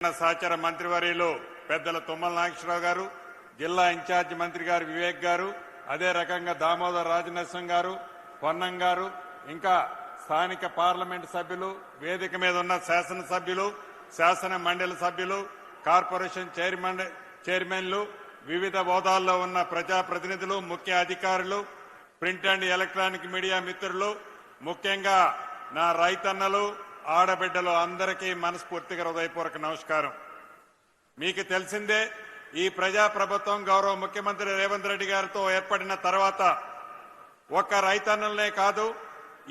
సహచర మంత్రివర్యులు పెద్దల తుమ్మల నాగేశ్వరరావు గారు, జిల్లా ఇన్ఛార్జి మంత్రి గారు వివేక్ గారు, అదే రకంగా దామోదర్ రాజనరసింహ గారు, పొన్నం గారు, ఇంకా స్థానిక పార్లమెంటు సభ్యులు, వేదిక మీద ఉన్న శాసనసభ్యులు, శాసన మండలి సభ్యులు, కార్పొరేషన్ చైర్మన్లు, వివిధ హోదాల్లో ఉన్న ప్రజాప్రతినిధులు, ముఖ్య అధికారులు, ప్రింట్ అండ్ ఎలక్ట్రానిక్ మీడియా మిత్రులు, ముఖ్యంగా నా రైతన్నలు, ఆడబిడ్డలు అందరికీ మనస్ఫూర్తిగా హృదయపూర్వక నమస్కారం. మీకు తెలిసిందే, ఈ ప్రజాప్రభుత్వం గౌరవ ముఖ్యమంత్రి రేవంత్ రెడ్డి గారితో ఏర్పడిన తర్వాత ఒక్క రైతన్నలనే కాదు,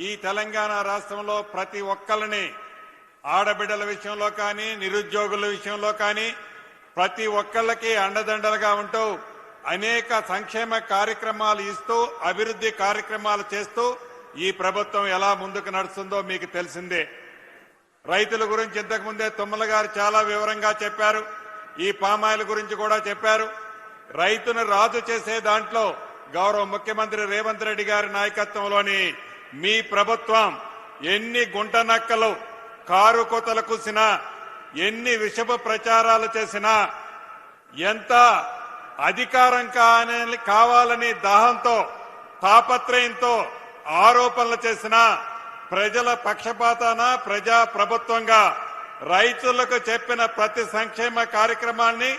ఈ తెలంగాణ రాష్ట్రంలో ప్రతి ఒక్కరిని ఆడబిడ్డల విషయంలో కానీ, నిరుద్యోగుల విషయంలో కానీ ప్రతి ఒక్కళ్ళకి అండదండలుగా ఉంటూ అనేక సంక్షేమ కార్యక్రమాలు ఇస్తూ, అభివృద్ధి కార్యక్రమాలు చేస్తూ ఈ ప్రభుత్వం ఎలా ముందుకు నడుస్తుందో మీకు తెలిసిందే. రైతుల గురించి ఇంతకుముందే తుమ్మల గారు చాలా వివరంగా చెప్పారు. ఈ పామాయిల్ గురించి కూడా చెప్పారు. రైతును రాజు చేసే దాంట్లో గౌరవ ముఖ్యమంత్రి రేవంత్ రెడ్డి గారి నాయకత్వంలోని మీ ప్రభుత్వం ఎన్ని గుంటనక్కలు కారు కోతలు కూసినా, ఎన్ని విషపు ప్రచారాలు చేసినా, ఎంత అధికారం కావాలని దాహంతో, తాపత్రయంతో ఆరోపణలు చేసినా ప్రజల పక్షపాతాన ప్రజా ప్రభుత్వంగా రైతులకు చెప్పిన ప్రతి సంక్షేమ కార్యక్రమాన్ని,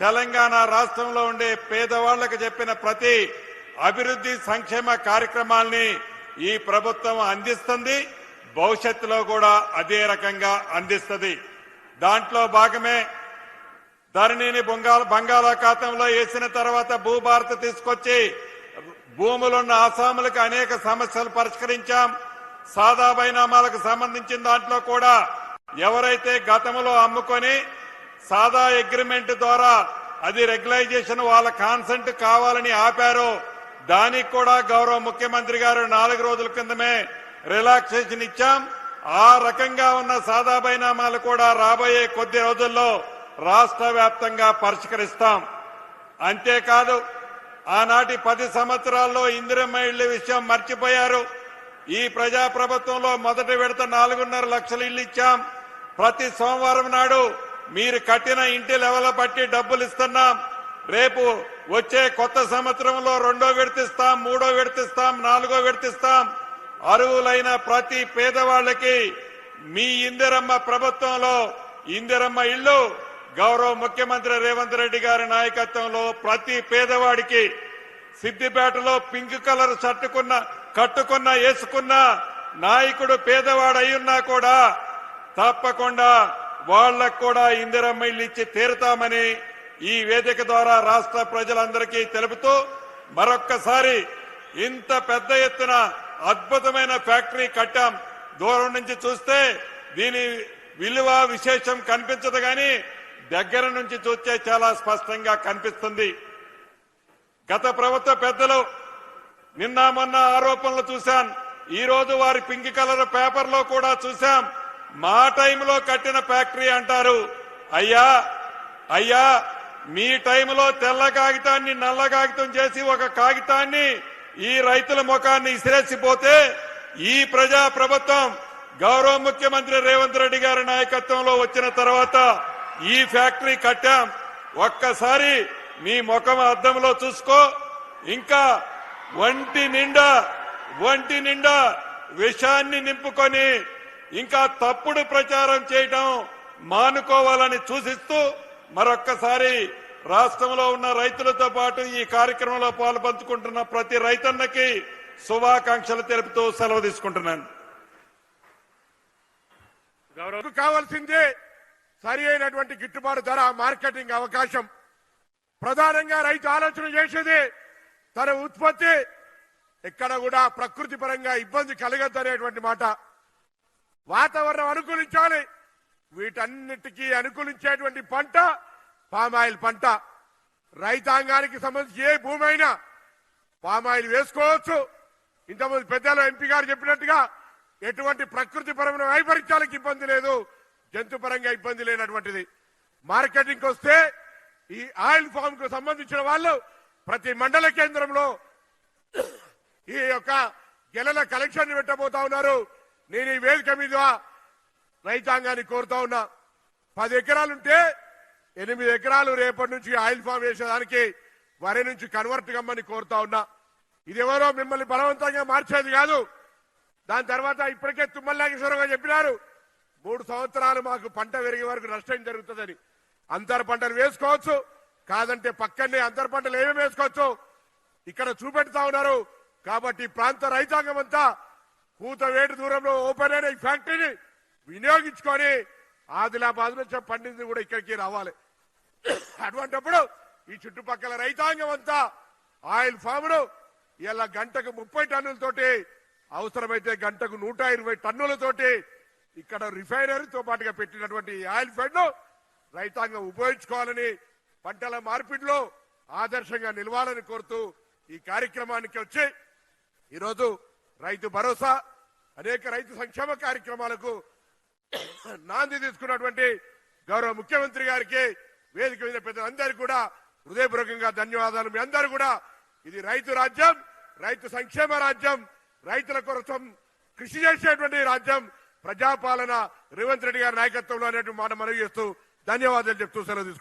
తెలంగాణ రాష్ట్రంలో ఉండే పేదవాళ్లకు చెప్పిన ప్రతి అభివృద్ధి సంక్షేమ కార్యక్రమాల్ని ఈ ప్రభుత్వం అందిస్తుంది. భవిష్యత్తులో కూడా అదే రకంగా అందిస్తుంది. దాంట్లో భాగమే ధరణిని బంగాళాఖాతంలో వేసిన తర్వాత భూభారత తీసుకొచ్చి భూములున్న ఆసాములకు అనేక సమస్యలు పరిష్కరించాం. సాదా బైనామాలకు సంబంధించిన దాంట్లో కూడా ఎవరైతే గతంలో అమ్ముకొని సాదా అగ్రిమెంట్ ద్వారా అది రెగ్యులైజేషన్ వాళ్ళ కాన్సెంట్ కావాలని ఆపారో దానికి కూడా గౌరవ ముఖ్యమంత్రి గారు 4 రోజుల కిందమే రిలాక్సేషన్ ఇచ్చాం. ఆ రకంగా ఉన్న సాదా బైనామాలు కూడా రాబోయే కొద్ది రోజుల్లో రాష్ట్ర వ్యాప్తంగా పరిష్కరిస్తాం. అంతేకాదు, ఆనాటి 10 సంవత్సరాల్లో ఇందిరమ్మ ఇళ్ల విషయం మర్చిపోయారు. ఈ ప్రజాప్రభుత్వంలో మొదటి విడత 4.5 లక్షల ఇళ్లు ఇచ్చాం. ప్రతి సోమవారం నాడు మీరు కట్టిన ఇంటి లెవెల్ బట్టి డబ్బులు ఇస్తున్నాం. రేపు వచ్చే కొత్త సంవత్సరంలో 2వ విడతిస్తాం, 3వ విడతిస్తాం, 4వ విడతిస్తాం. అర్హులైన ప్రతి పేదవాళ్లకి మీ ఇందిరమ్మ ప్రభుత్వంలో ఇందిరమ్మ ఇళ్లు గౌరవ ముఖ్యమంత్రి రేవంత్ రెడ్డి గారి నాయకత్వంలో ప్రతి పేదవాడికి సిద్దిపేటలో పింక్ కలర్ షర్ట్ వేసుకున్న నాయకుడు పేదవాడు అయ్యున్నా కూడా తప్పకుండా వాళ్లకు కూడా ఇందిరమ్మ ఇల్లు ఇచ్చి తీరుతామని ఈ వేదిక ద్వారా రాష్ట్ర ప్రజలందరికీ తెలుపుతూ, మరొక్కసారి ఇంత పెద్ద ఎత్తున అద్భుతమైన ఫ్యాక్టరీ కట్టాం. దూరం నుంచి చూస్తే దీని విలువ విశేషం కనిపించదు, కానీ దగ్గర నుంచి చూస్తే చాలా స్పష్టంగా కనిపిస్తుంది. గత ప్రభుత్వ పెద్దలు నిన్న మొన్న ఆరోపణలు చూశాం. ఈ రోజు వారి పింక్ కలర్ పేపర్లో కూడా చూశాం. మా టైంలో కట్టిన ఫ్యాక్టరీ అంటారు. అయ్యా మీ టైంలో తెల్ల కాగితాన్ని నల్ల కాగితం చేసి ఒక కాగితాన్ని ఈ రైతుల ముఖాన్ని ఇసిరేసిపోతే ఈ ప్రజా ప్రభుత్వం గౌరవ ముఖ్యమంత్రి రేవంత్ రెడ్డి గారి నాయకత్వంలో వచ్చిన తర్వాత ఈ ఫ్యాక్టరీ కట్టాం. ఒక్కసారి మీ ముఖం అద్దంలో చూసుకో. ఇంకా ఒంటి నిండా విషాన్ని నింపుకొని ఇంకా తప్పుడు ప్రచారం చేయడం మానుకోవాలని సూచిస్తూ మరొక్కసారి రాష్ట్రంలో ఉన్న రైతులతో పాటు ఈ కార్యక్రమంలో పాల్పంచుకుంటున్న ప్రతి రైతన్నకి శుభాకాంక్షలు తెలుపుతూ సెలవు తీసుకుంటున్నాను. గౌరవం కావాల్సిందే సరి అయినటువంటి గిట్టుబాటు ధర, మార్కెటింగ్ అవకాశం. ప్రధానంగా రైతు ఆలోచన చేసేది తన ఉత్పత్తి ఎక్కడ కూడా ప్రకృతి పరంగా ఇబ్బంది కలగద్దనేటువంటి మాట. వాతావరణం అనుకూలించాలి. వీటన్నిటికీ అనుకూలించేటువంటి పంట పామాయిల్ పంట. రైతాంగానికి సంబంధించి ఏ భూమి అయినా పామాయిల్ వేసుకోవచ్చు. ఇంతకుముందు పెద్దలు ఎంపీ గారు చెప్పినట్టుగా ఎటువంటి ప్రకృతి పరమైన వైపరీత్యాలకు ఇబ్బంది లేదు, జంతు పరంగా ఇబ్బంది లేనటువంటిది. మార్కెటింగ్ వస్తే ఈ ఆయిల్ ఫామ్ కు సంబంధించిన వాళ్ళు ప్రతి మండల కేంద్రంలో ఈ యొక్క గెలల కలెక్షన్ పెట్టబోతా ఉన్నారు. నేను ఈ వేదిక మీద రైతాంగాన్ని కోరుతా ఉన్నా, 10 ఎకరాలుంటే 8 ఎకరాలు రేపటి నుంచి ఆయిల్ ఫామ్ వేసేదానికి వరి నుంచి కన్వర్ట్ కమ్మని కోరుతా ఉన్నా. ఇదెవరో మిమ్మల్ని బలవంతంగా మార్చేది కాదు. దాని తర్వాత ఇప్పటికే తుమ్మల నాగేశ్వరరావు చెప్పినారు 3 సంవత్సరాలు మాకు పంట పెరిగే వరకు నష్టం జరుగుతుందని. అంతర పంటలు వేసుకోవచ్చు, కాదంటే పక్కనే అంతర పంటలు ఏమేమి వేసుకోవచ్చు ఇక్కడ చూపెడతా ఉన్నారు. కాబట్టి ఈ ప్రాంత రైతాంగం అంతా కూతవేటు దూరంలో ఓపెన్ అయిన ఈ ఫ్యాక్టరీని వినియోగించుకొని ఆదిలాబాద్ నుంచి పండింది కూడా ఇక్కడికి రావాలి. అటువంటిప్పుడు ఈ చుట్టుపక్కల రైతాంగం అంతా ఆయిల్ ఫామ్ను ఇలా గంటకు 30 టన్నులతోటి అవసరమైతే గంటకు 120 టన్నులతోటి ఇక్కడ రిఫైనరీతో పాటుగా పెట్టినటువంటి ఆయిల్ ఫెడ్ ను రైతాంగం ఉపయోగించుకోవాలని, పంటల మార్పిడిలో ఆదర్శంగా నిలవాలని కోరుతూ ఈ కార్యక్రమానికి వచ్చి ఈరోజు రైతు భరోసా అనేక రైతు సంక్షేమ కార్యక్రమాలకు నాంది తీసుకున్నటువంటి గౌరవ ముఖ్యమంత్రి గారికి, వేదిక మీద పెద్దలందరికీ కూడా హృదయపూర్వకంగా ధన్యవాదాలు. మీ అందరూ కూడా ఇది రైతు రాజ్యం, రైతు సంక్షేమ రాజ్యం, రైతుల కోసం కృషి చేసేటువంటి రాజ్యం, ప్రజాపాలన రేవంత్ రెడ్డి గారి నాయకత్వంలో అనేటువంటి మాట మనవి చేస్తూ ధన్యవాదాలు చెప్తూ సెలవు తీసుకుంటున్నాను.